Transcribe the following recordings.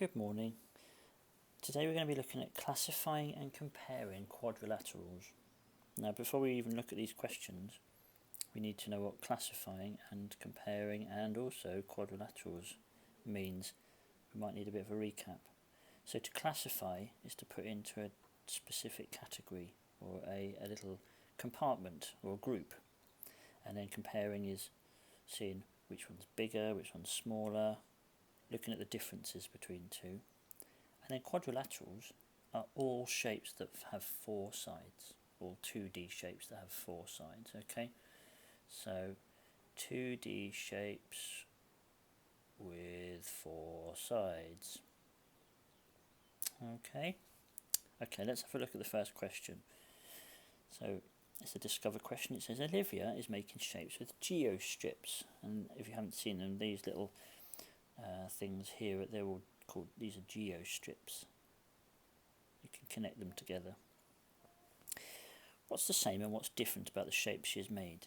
Good morning. Today we're going to be looking at classifying and comparing quadrilaterals. Now before we even look at these questions, we need to know what classifying and comparing and also quadrilaterals means. We might need a bit of a recap. So to classify is to put into a specific category or a little compartment or group, and then comparing is seeing which one's bigger, which one's smaller, looking at the differences between two. And then quadrilaterals are all shapes that have four sides, all 2D shapes that have four sides, okay? So 2D shapes with four sides. Okay, let's have a look at the first question. So it's a discover question. It says Olivia is making shapes with geostrips, and if you haven't seen them, these little things here, they're all called, these are geostrips. You can connect them together. What's the same and what's different about the shape she has made?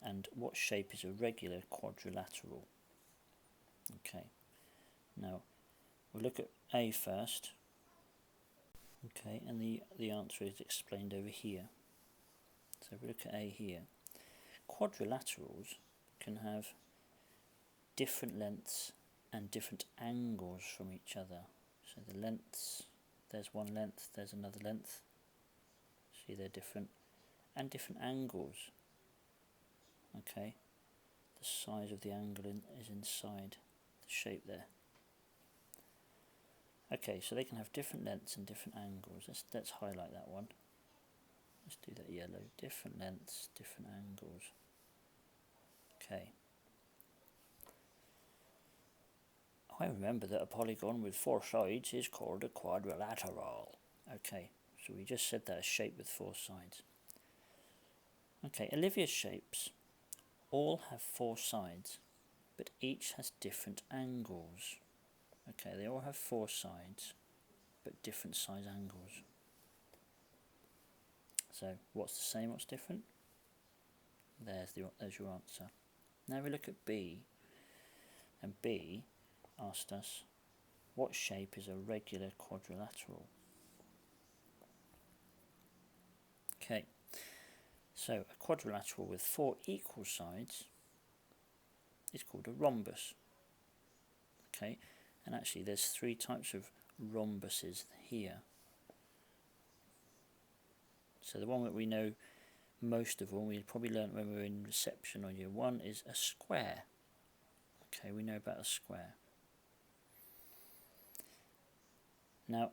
And what shape is a regular quadrilateral? Okay, now we'll look at A first. Okay, and the answer is explained over here. So if we look at A here, quadrilaterals can have different lengths and different angles from each other. So the lengths, there's one length, there's another length. See, they're different, and different angles. Okay, the size of the angle is inside the shape there. Okay, so they can have different lengths and different angles. Let's highlight that one. Let's do that yellow. Different lengths, different angles. Okay. I remember that a polygon with four sides is called a quadrilateral. Okay, so we just said that a shape with four sides. Okay, Olivia's shapes all have four sides, but each has different angles. Okay, they all have four sides, but different size angles. So what's the same, what's different? There's your answer. Now we look at B, and B asked us, what shape is a regular quadrilateral? Okay, so a quadrilateral with four equal sides is called a rhombus. Okay, and actually there's three types of rhombuses here. So the one that we know most of all, we probably learnt when we were in reception on year one, is a square. Okay, we know about a square. Now,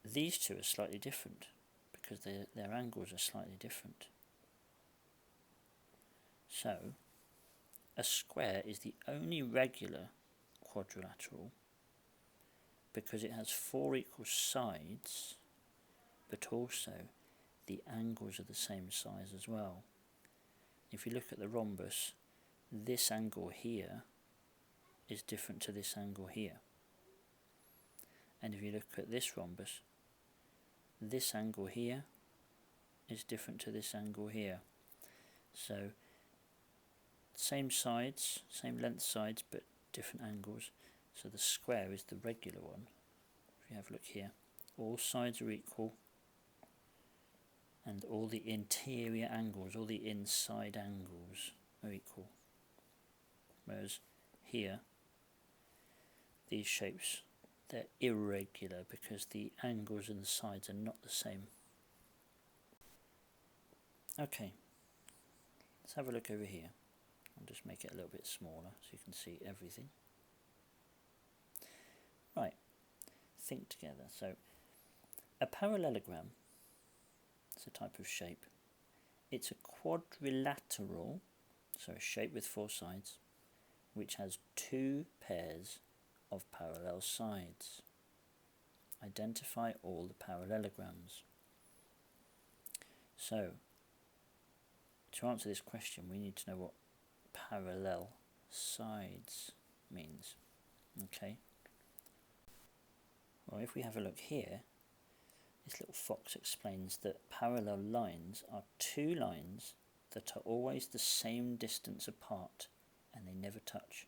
these two are slightly different because their angles are slightly different. So, a square is the only regular quadrilateral because it has four equal sides, but also the angles are the same size as well. If you look at the rhombus, this angle here is different to this angle here. And if you look at this rhombus, this angle here is different to this angle here. So same sides, same length sides, but different angles. So the square is the regular one. If you have a look here, all sides are equal, and all the interior angles, all the inside angles are equal. Whereas here, these shapes, they're irregular because the angles and the sides are not the same. Okay, let's have a look over here. I'll just make it a little bit smaller so you can see everything. Right, think together. So, a parallelogram is a type of shape. It's a quadrilateral, so a shape with four sides, which has two pairs of parallel sides. Identify all the parallelograms. So, to answer this question, we need to know what parallel sides means. Okay. Well, if we have a look here, this little fox explains that parallel lines are two lines that are always the same distance apart and they never touch.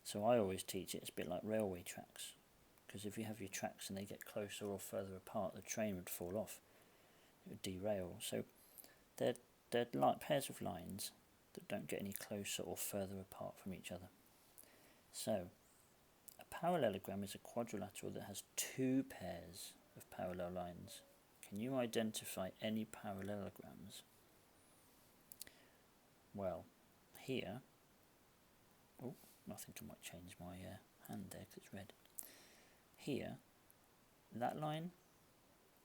So I always teach it, it's a bit like railway tracks, because if you have your tracks and they get closer or further apart, the train would fall off, it would derail. So they're like pairs of lines that don't get any closer or further apart from each other. So a parallelogram is a quadrilateral that has two pairs of parallel lines. Can you identify any parallelograms? Well, here, oh, I think I might change my hand there because it's red. Here, that line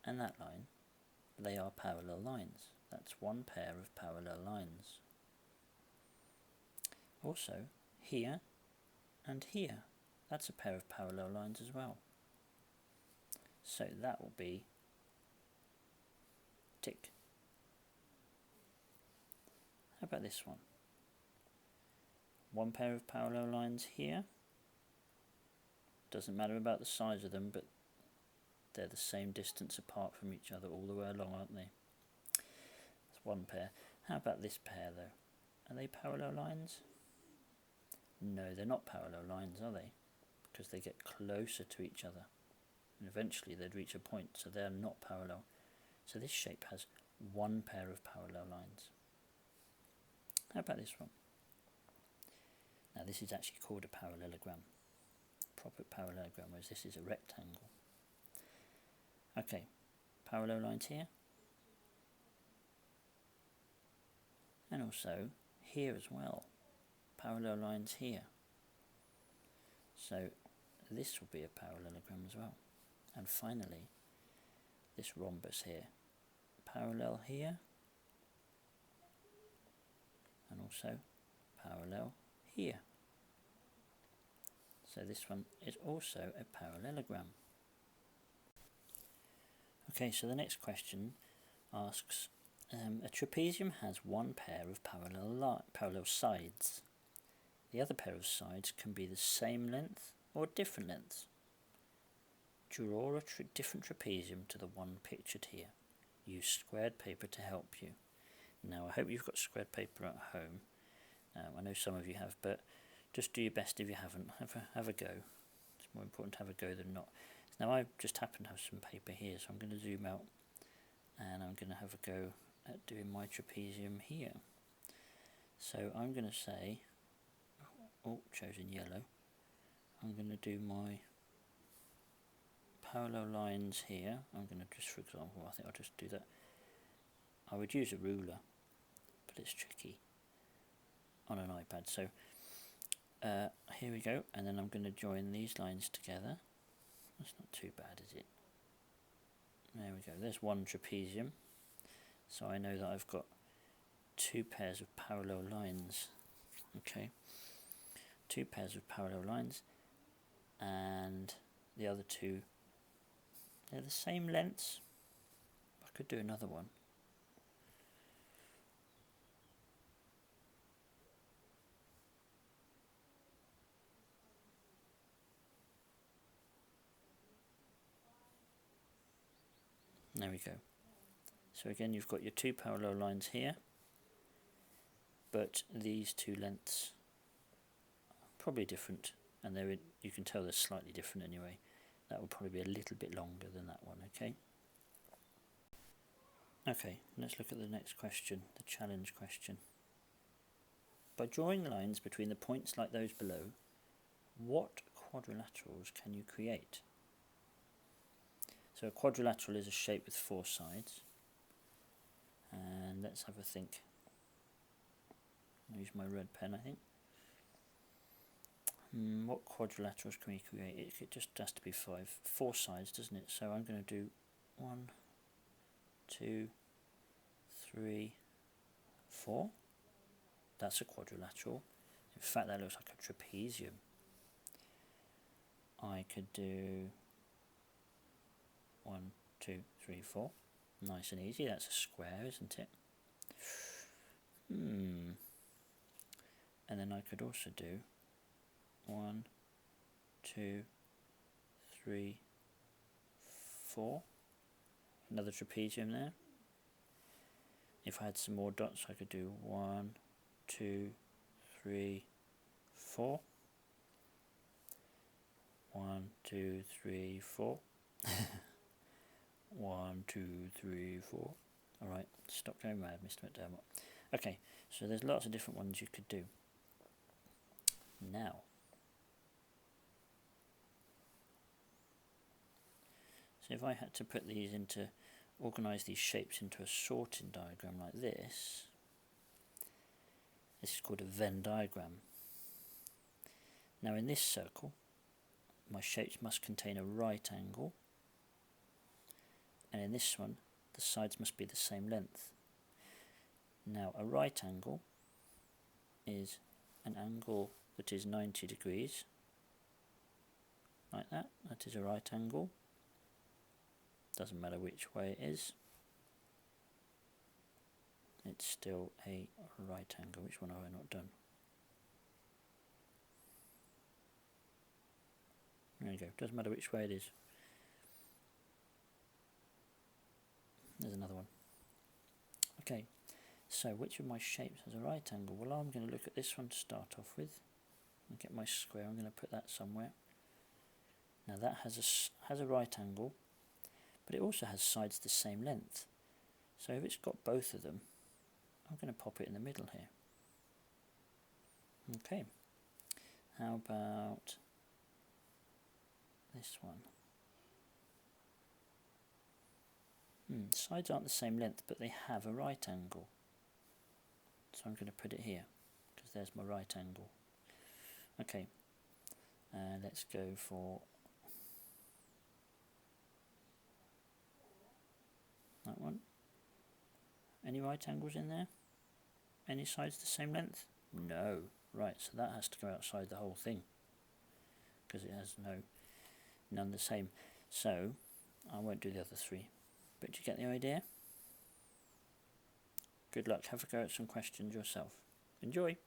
and that line, they are parallel lines. That's one pair of parallel lines. Also, here and here, that's a pair of parallel lines as well. So that will be tick. How about this one? One pair of parallel lines here. Doesn't matter about the size of them, but they're the same distance apart from each other all the way along, aren't they? That's one pair. How about this pair though? Are they parallel lines? No, they're not parallel lines, are they? Because they get closer to each other. And eventually they'd reach a point, so they're not parallel. So this shape has one pair of parallel lines. How about this one? Now this is actually called a parallelogram. Proper parallelogram, whereas this is a rectangle. Okay, parallel lines here. And also here as well. Parallel lines here. So this will be a parallelogram as well. And finally, this rhombus here. Parallel here. And also parallel here. So this one is also a parallelogram. Okay, so the next question asks, a trapezium has one pair of parallel sides. The other pair of sides can be the same length or different lengths. Draw a different trapezium to the one pictured here. Use squared paper to help you. Now I hope you've got squared paper at home. I know some of you have, but just do your best if you haven't. Have a go. It's more important to have a go than not. Now I just happen to have some paper here, so I'm going to zoom out and I'm going to have a go at doing my trapezium here. So I'm going to say, oh, chosen yellow, I'm going to do my parallel lines here. I'm going to just, for example, I think I'll just do that. I would use a ruler, but it's tricky on an iPad. So here we go, and then I'm going to join these lines together. That's not too bad, is it? There we go, there's one trapezium. So I know that I've got two pairs of parallel lines. Okay, two pairs of parallel lines, and the other two, they're the same lengths. I could do another one. There we go. So again, you've got your two parallel lines here, but these two lengths are probably different, and you can tell they're slightly different anyway. That will probably be a little bit longer than that one, okay? Okay, let's look at the next question, the challenge question. By drawing lines between the points like those below, what quadrilaterals can you create? So a quadrilateral is a shape with four sides. And let's have a think. I'll use my red pen, I think. What quadrilaterals can we create? It just has to be four sides, doesn't it? So I'm going to do 1, 2, 3, 4. That's a quadrilateral. In fact, that looks like a trapezium. I could do 1, 2, 3, 4. Nice and easy. That's a square, isn't it? And then I could also do 1, 2, 3, 4. Another trapezium there. If I had some more dots, I could do 1, 2, 3, 4. 1, 2, 3, 4. 1, 2, 3, 4. Alright, stop going mad, Mr. McDermott. Okay, so there's lots of different ones you could do. Now, so if I had to put these into, organise these shapes into a sorting diagram like this, this is called a Venn diagram. Now in this circle, my shapes must contain a right angle, and in this one, the sides must be the same length. Now a right angle is an angle that is 90 degrees, like that. That is a right angle. Doesn't matter which way it is, it's still a right angle. Which one have I not done? There you go, doesn't matter which way it is. There's another one. Okay, so which of my shapes has a right angle? Well, I'm going to look at this one to start off with. I'll get my square, I'm going to put that somewhere. Now that has a right angle, but it also has sides the same length. So if it's got both of them, I'm going to pop it in the middle here. Okay, how about this one? Sides aren't the same length, but they have a right angle. So I'm going to put it here, because there's my right angle. Okay, let's go for that one. Any right angles in there? Any sides the same length? No. Right, so that has to go outside the whole thing, because it has none the same. So I won't do the other three. But do you get the idea? Good luck. Have a go at some questions yourself. Enjoy.